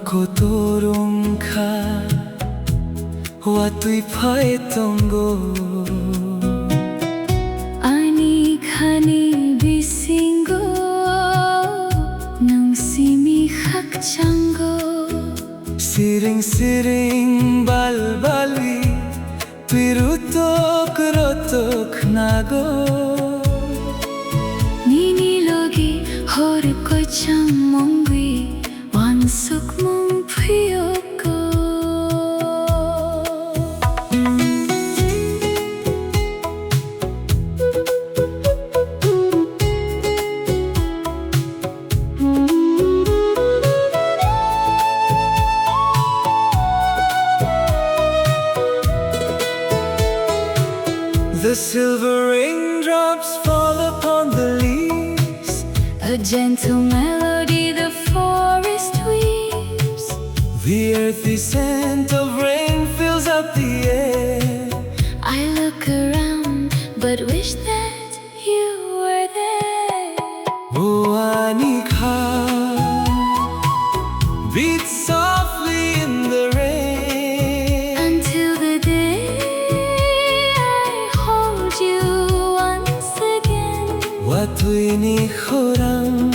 Ko torong ka Wato'y paitonggo Ani khani bisingo Nung simihak chango Siring-siring balbalwi Tu'y rutok-rotok nago Ninilogi horko chamongwi Wansuk mong priyoko The silver raindrops fall upon the leaves A gentle melody the forest weaves The earthy scent of rain fills up the air I look around but wish that you were there Oh, Anika beats softly in the rain Until the day I hold you once again Wato'y nikhorang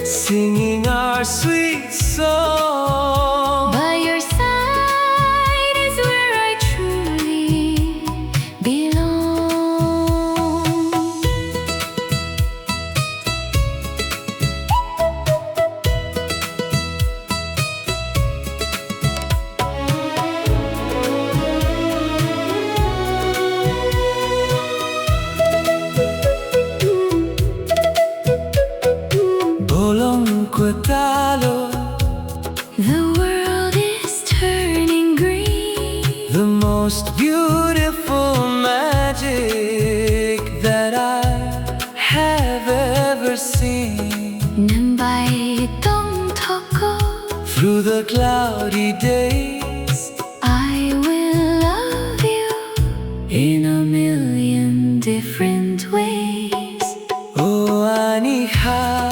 Singing our sweet song By your side is where I truly belong Bolong ko talo The world is turning green The most beautiful magic that I have ever seen Nambay tong toko Through the cloudy days I will love you in a million different ways Oh, Anika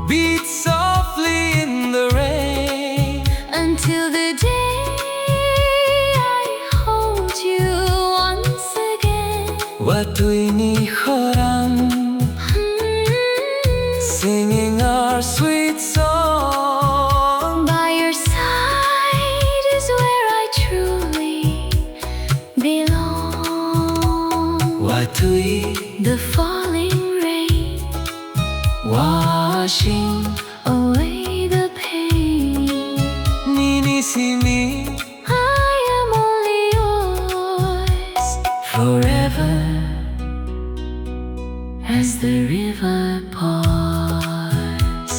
beat softly in the rain Until the day I hold you once again Wato'y nikhorang Singing our sweet song By your side is where I truly belong Wato'y The falling rain washing away the pain Ninisimi I am only yours forever as the river pours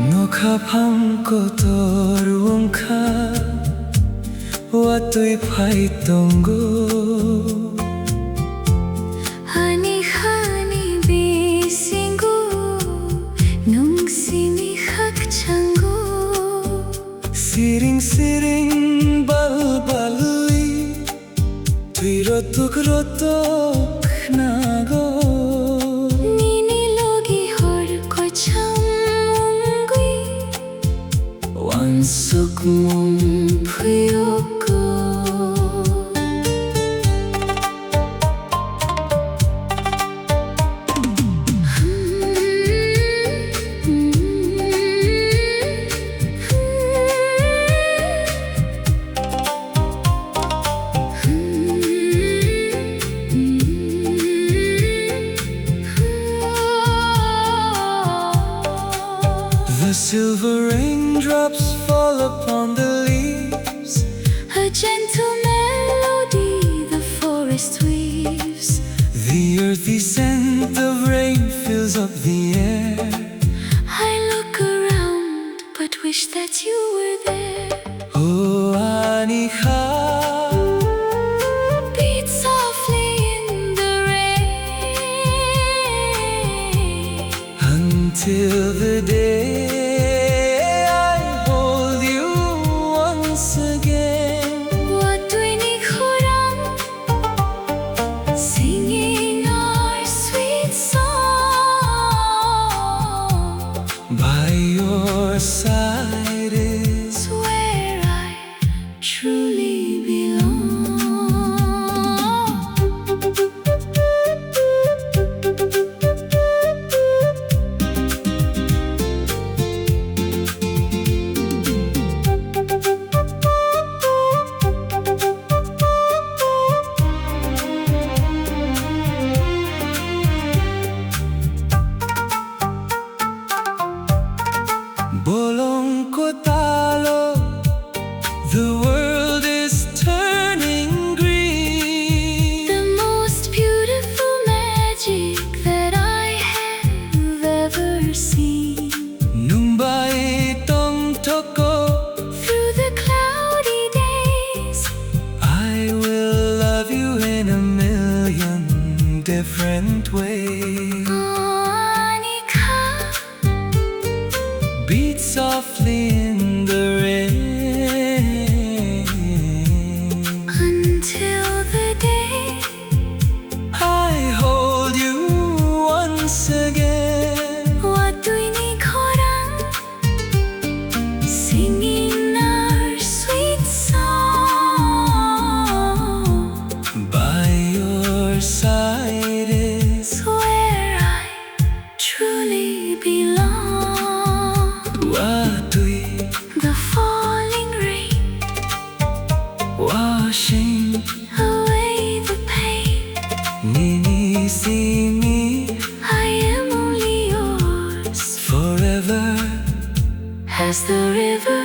Nokapam ko torong ka Wato'y paitonggo Honey, honey, bisingo Nung simihak chango siring balbali tui rotok nago Nini logi hor ko chamungui wansuk mum Puyoko The silver raindrops fall upon the leaves. A gentle melody the forest weaves. The earthy scent of rain fills up the air. I look around but wish that you were there. Oh, Anika, Beat softly in the rain until the day I hold you once again. Watra Phaikha, singing our sweet song. By your side is Where I truly belong. bolong ko talo. The world is turning green. The most beautiful magic that I have ever seen. Numbai tong toko, Through the cloudy days, I will love you in a million different ways. Anika, Beat softly in the rain until the day I hold you once again. Watra Phaikha, singing our sweet song. By your side is Where I truly belong. Watui, The falling rain washing away the pain. Nini see me I am only yours, forever. as the river